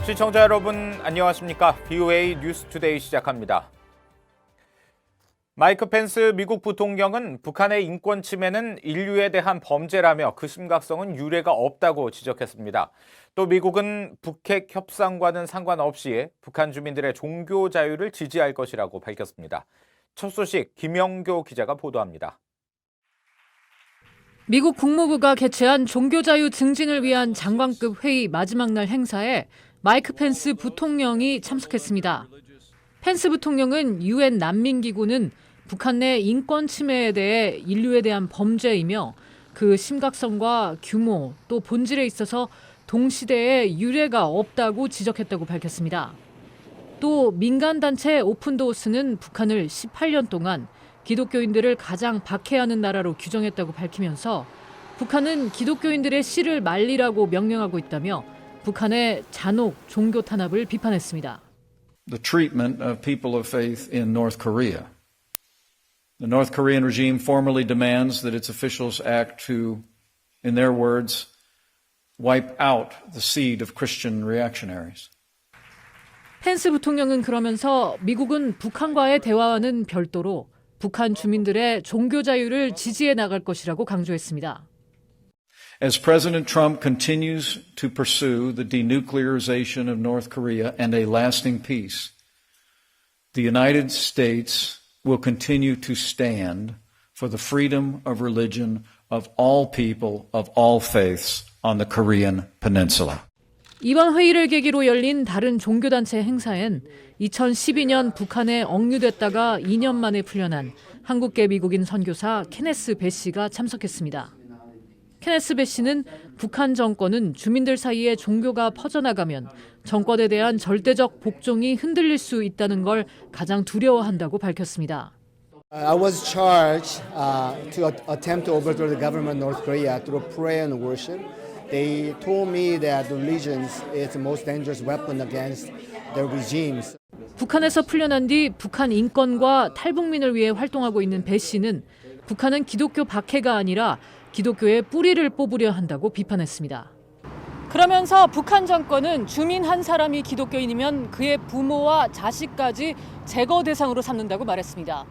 시청자 여러분 안녕하십니까? VOA 뉴스투데이 시작합니다. 마이크 펜스 미국 부통령은 북한의 인권 침해는 인류에 대한 범죄라며 그 심각성은 유례가 없다고 지적했습니다. 또 미국은 북핵 협상과는 상관없이 북한 주민들의 종교 자유를 지지할 것이라고 밝혔습니다. 첫 소식 김영교 기자가 보도합니다. 미국 국무부가 개최한 종교자유 증진을 위한 장관급 회의 마지막 날 행사에 마이크 펜스 부통령이 참석했습니다. 펜스 부통령은 유엔 난민기구는 북한 내 인권 침해에 대해 인류에 대한 범죄이며 그 심각성과 규모 또 본질에 있어서 동시대에 유례가 없다고 지적했다고 밝혔습니다. 또 민간단체 오픈도어스는 북한을 18년 동안 기독교인들을 가장 박해하는 나라로 규정했다고 밝히면서 북한은 기독교인들의 씨를 말리라고 명령하고 있다며 북한의 잔혹 종교 탄압을 비판했습니다. The treatment of people of faith in North Korea. The North Korean regime formally demands that its officials act to, in their words, wipe out the seed of Christian reactionaries. 펜스 부통령은 그러면서 미국은 북한과의 대화와는 별도로 북한 주민들의 종교 자유를 지지해 나갈 것이라고 강조했습니다. As President Trump continues to pursue the denuclearization of North Korea and a lasting peace, the United States will continue to stand for the freedom of religion of all people of all faiths on the Korean Peninsula. 이번 회의를 계기로 열린 다른 종교단체 행사엔 2012년 북한에 억류됐다가 2년 만에 풀려난 한국계 미국인 선교사 케네스 배 씨가 참석했습니다. 케네스 배 씨는 북한 정권은 주민들 사이에 종교가 퍼져나가면 정권에 대한 절대적 복종이 흔들릴 수 있다는 걸 가장 두려워한다고 밝혔습니다. I was charged to attempt to overthrow the government of North Korea through prayer and worship. They told me that religion is the most dangerous weapon against the regimes. 북한에서 풀려난 뒤 북한 인권과 탈북민을 위해 활동하고 있는 배 씨는 북한은 기독교 박해가 아니라 기독교의 뿌리를 뽑으려 한다고 비판했습니다. 그러면서 북한 정권은 주민 한 사람이 기독교인이면 그의 부모와 자식까지 제거 대상으로 삼는다고 말했습니다.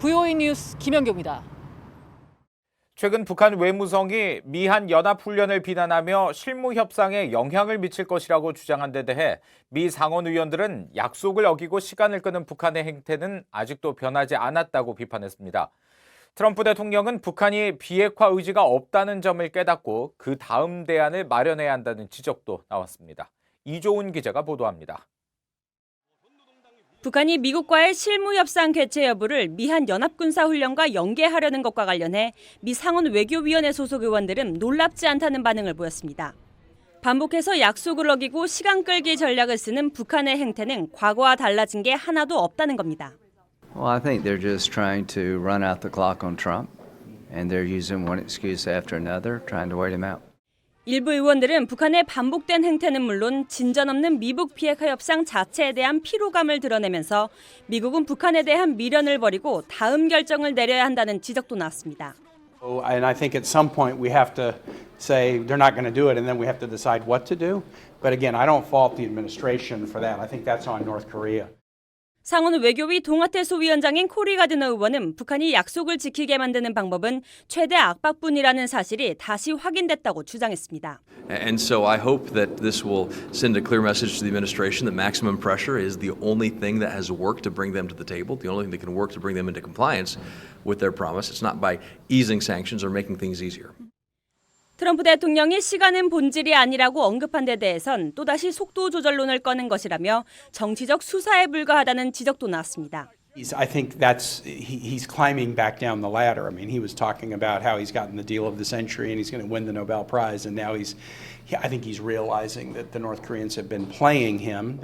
VOA 뉴스 김영교입니다. 최근 북한 외무성이 미한 연합훈련을 비난하며 실무 협상에 영향을 미칠 것이라고 주장한 데 대해 미 상원 의원들은 약속을 어기고 시간을 끄는 북한의 행태는 아직도 변하지 않았다고 비판했습니다. 트럼프 대통령은 북한이 비핵화 의지가 없다는 점을 깨닫고 그 다음 대안을 마련해야 한다는 지적도 나왔습니다. 이조은 기자가 보도합니다. 북한이 미국과의 실무 협상 개최 여부를 미한 연합군사훈련과 연계하려는 것과 관련해 미 상원 외교위원회 소속 의원들은 놀랍지 않다는 반응을 보였습니다. 반복해서 약속을 어기고 시간 끌기 전략을 쓰는 북한의 행태는 과거와 달라진 게 하나도 없다는 겁니다. Well, I think they're just trying to run out the clock on Trump, and they're using one excuse after another, trying to wait him out. 일부 의원들은 북한의 반복된 행태는 물론 진전 없는 미북 비핵화 협상 자체에 대한 피로감을 드러내면서 미국은 북한에 대한 미련을 버리고 다음 결정을 내려야 한다는 지적도 나왔습니다. And I think at some point we have to say they're not going to do it, and then we have to decide what to do. But again, I don't fault the administration for that. I think that's on North Korea. 상원 외교위 동아태 소위원장인 코리 가드너 의원은 북한이 약속을 지키게 만드는 방법은 최대 압박뿐이라는 사실이 다시 확인됐다고 주장했습니다. And so I hope that this will send a clear message to the administration that maximum pressure is the only thing that has worked to bring them to the table, the only thing that can work to bring them into compliance with their promise. It's not by easing sanctions or making things easier. 트럼프 대통령이 시간은 본질이 아니라고 언급한 데 대해선 또다시 속도 조절론을 꺼낸 것이라며 정치적 수사에 불과하다는 지적도 나왔습니다. I think he's climbing back down the ladder. I mean, he was talking about how he's gotten the deal of the century and he's going to win the Nobel Prize, and now I think he's realizing that the North Koreans have been playing him.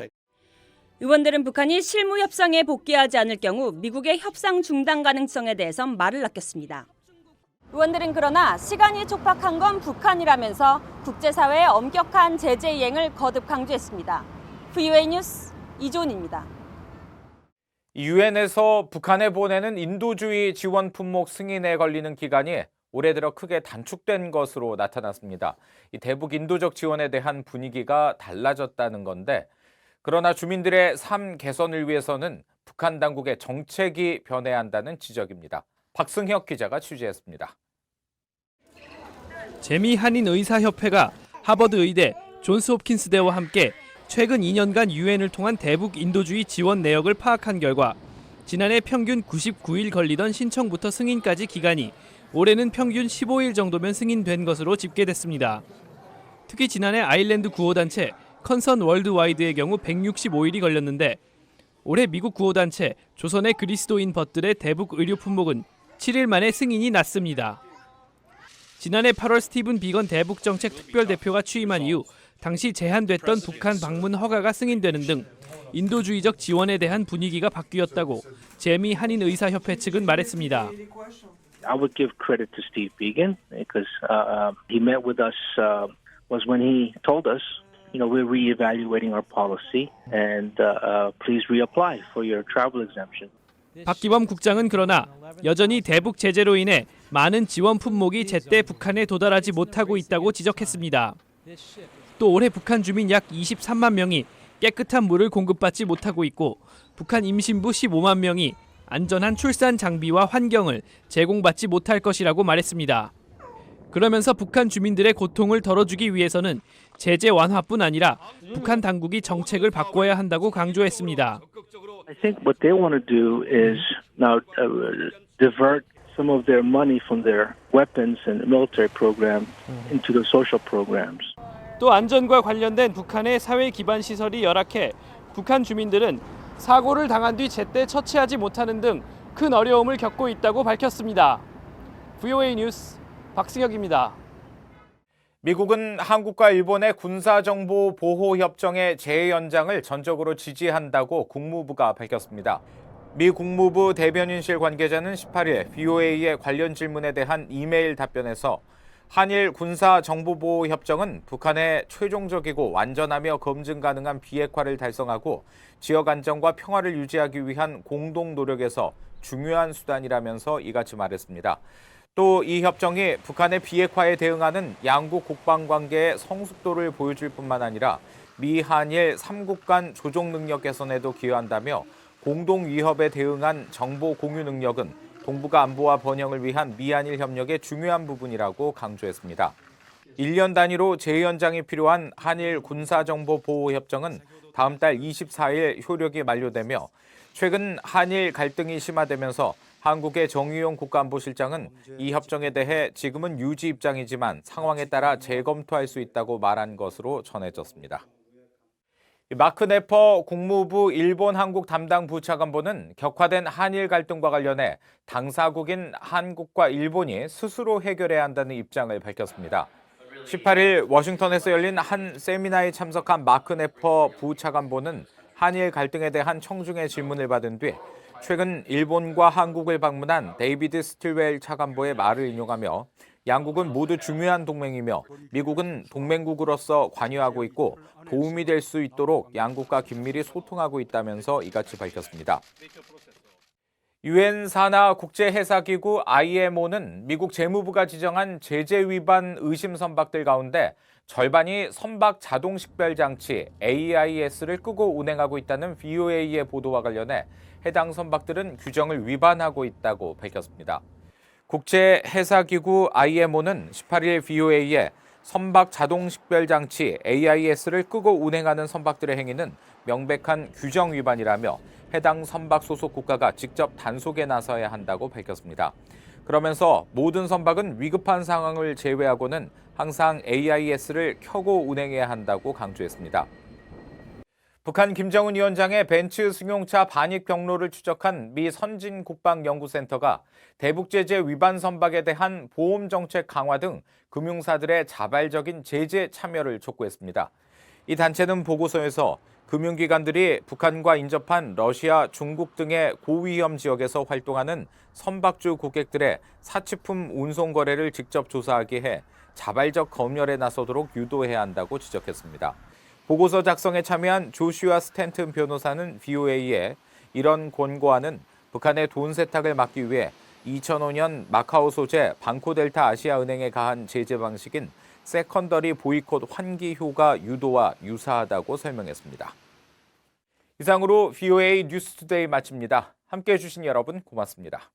의원들은 북한이 실무 협상에 복귀하지 않을 경우 미국의 협상 중단 가능성에 대해선 말을 아꼈습니다. 의원들은 그러나 시간이 촉박한 건 북한이라면서 국제사회의 엄격한 제재 이행을 거듭 강조했습니다. VOA 뉴스 이조은입니다. 유엔에서 북한에 보내는 인도주의 지원 품목 승인에 걸리는 기간이 올해 들어 크게 단축된 것으로 나타났습니다. 이 대북 인도적 지원에 대한 분위기가 달라졌다는 건데, 그러나 주민들의 삶 개선을 위해서는 북한 당국의 정책이 변해야 한다는 지적입니다. 박승혁 기자가 취재했습니다. 재미 한인 의사협회가 하버드 의대, 존스 홉킨스대와 함께 최근 2년간 유엔을 통한 대북 인도주의 지원 내역을 파악한 결과 지난해 평균 99일 걸리던 신청부터 승인까지 기간이 올해는 평균 15일 정도면 승인된 것으로 집계됐습니다. 특히 지난해 아일랜드 구호단체 컨선 월드와이드의 경우 165일이 걸렸는데 올해 미국 구호단체 조선의 그리스도인 벗들의 대북 의료 품목은 7일 만에 승인이 났습니다. 지난해 8월 스티븐 비건 대북정책 특별대표가 취임한 이후 당시 제한됐던 북한 방문 허가가 승인되는 등 인도주의적 지원에 대한 분위기가 바뀌었다고 재미 한인 의사협회 측은 말했습니다. I would give credit to Steve Biegun because he met with us was when he told us, we're reevaluating our policy and please reapply for your travel exemption. 박기범 국장은 그러나 여전히 대북 제재로 인해 많은 지원 품목이 제때 북한에 도달하지 못하고 있다고 지적했습니다. 또 올해 북한 주민 약 23만 명이 깨끗한 물을 공급받지 못하고 있고 북한 임신부 15만 명이 안전한 출산 장비와 환경을 제공받지 못할 것이라고 말했습니다. 그러면서 북한 주민들의 고통을 덜어주기 위해서는 제재 완화뿐 아니라 북한 당국이 정책을 바꿔야 한다고 강조했습니다. I think what they want to do is now divert some of their money from their weapons and military program into the social programs. 또 안전과 관련된 북한의 사회 기반 시설이 열악해 북한 주민들은 사고를 당한 뒤 제때 처치하지 못하는 등 큰 어려움을 겪고 있다고 밝혔습니다. VOA 뉴스 박승혁입니다. 미국은 한국과 일본의 군사정보 보호 협정의 재연장을 전적으로 지지한다고 국무부가 밝혔습니다. 미 국무부 대변인실 관계자는 18일 VOA의 관련 질문에 대한 이메일 답변에서 한일 군사정보보호 협정은 북한의 최종적이고 완전하며 검증 가능한 비핵화를 달성하고 지역 안정과 평화를 유지하기 위한 공동 노력에서 중요한 수단이라면서 이같이 말했습니다. 또 이 협정이 북한의 비핵화에 대응하는 양국 국방관계의 성숙도를 보여줄 뿐만 아니라 미, 한일 3국 간 조종 능력 개선에도 기여한다며 공동 위협에 대응한 정보 공유 능력은 동북아 안보와 번영을 위한 미한일 협력의 중요한 부분이라고 강조했습니다. 1년 단위로 재연장이 필요한 한일 군사정보보호협정은 다음 달 24일 효력이 만료되며 최근 한일 갈등이 심화되면서 한국의 정의용 국가안보실장은 이 협정에 대해 지금은 유지 입장이지만 상황에 따라 재검토할 수 있다고 말한 것으로 전해졌습니다. 마크 네퍼 국무부 일본 한국 담당 부차관보는 격화된 한일 갈등과 관련해 당사국인 한국과 일본이 스스로 해결해야 한다는 입장을 밝혔습니다. 18일 워싱턴에서 열린 한 세미나에 참석한 마크 네퍼 부차관보는 한일 갈등에 대한 청중의 질문을 받은 뒤 최근 일본과 한국을 방문한 데이비드 스틸웰 차관보의 말을 인용하며 양국은 모두 중요한 동맹이며 미국은 동맹국으로서 관여하고 있고 도움이 될 수 있도록 양국과 긴밀히 소통하고 있다면서 이같이 밝혔습니다. 유엔 산하 국제해사기구 IMO는 미국 재무부가 지정한 제재 위반 의심 선박들 가운데 절반이 선박 자동 식별 장치 AIS를 끄고 운행하고 있다는 VOA의 보도와 관련해 해당 선박들은 규정을 위반하고 있다고 밝혔습니다. 국제해사기구 IMO는 18일 VOA에 선박 자동 식별 장치 AIS를 끄고 운행하는 선박들의 행위는 명백한 규정 위반이라며 해당 선박 소속 국가가 직접 단속에 나서야 한다고 밝혔습니다. 그러면서 모든 선박은 위급한 상황을 제외하고는 항상 AIS를 켜고 운행해야 한다고 강조했습니다. 북한 김정은 위원장의 벤츠 승용차 반입 경로를 추적한 미 선진국방연구센터가 대북 제재 위반 선박에 대한 보험 정책 강화 등 금융사들의 자발적인 제재 참여를 촉구했습니다. 이 단체는 보고서에서 금융기관들이 북한과 인접한 러시아, 중국 등의 고위험 지역에서 활동하는 선박주 고객들의 사치품 운송 거래를 직접 조사하게 해 자발적 검열에 나서도록 유도해야 한다고 지적했습니다. 보고서 작성에 참여한 조슈아 스탠튼 변호사는 VOA에 이런 권고안은 북한의 돈 세탁을 막기 위해 2005년 마카오 소재 방코델타 아시아은행에 가한 제재 방식인 세컨더리 보이콧 환기 효과 유도와 유사하다고 설명했습니다. 이상으로 VOA 뉴스투데이 마칩니다. 함께해 주신 여러분 고맙습니다.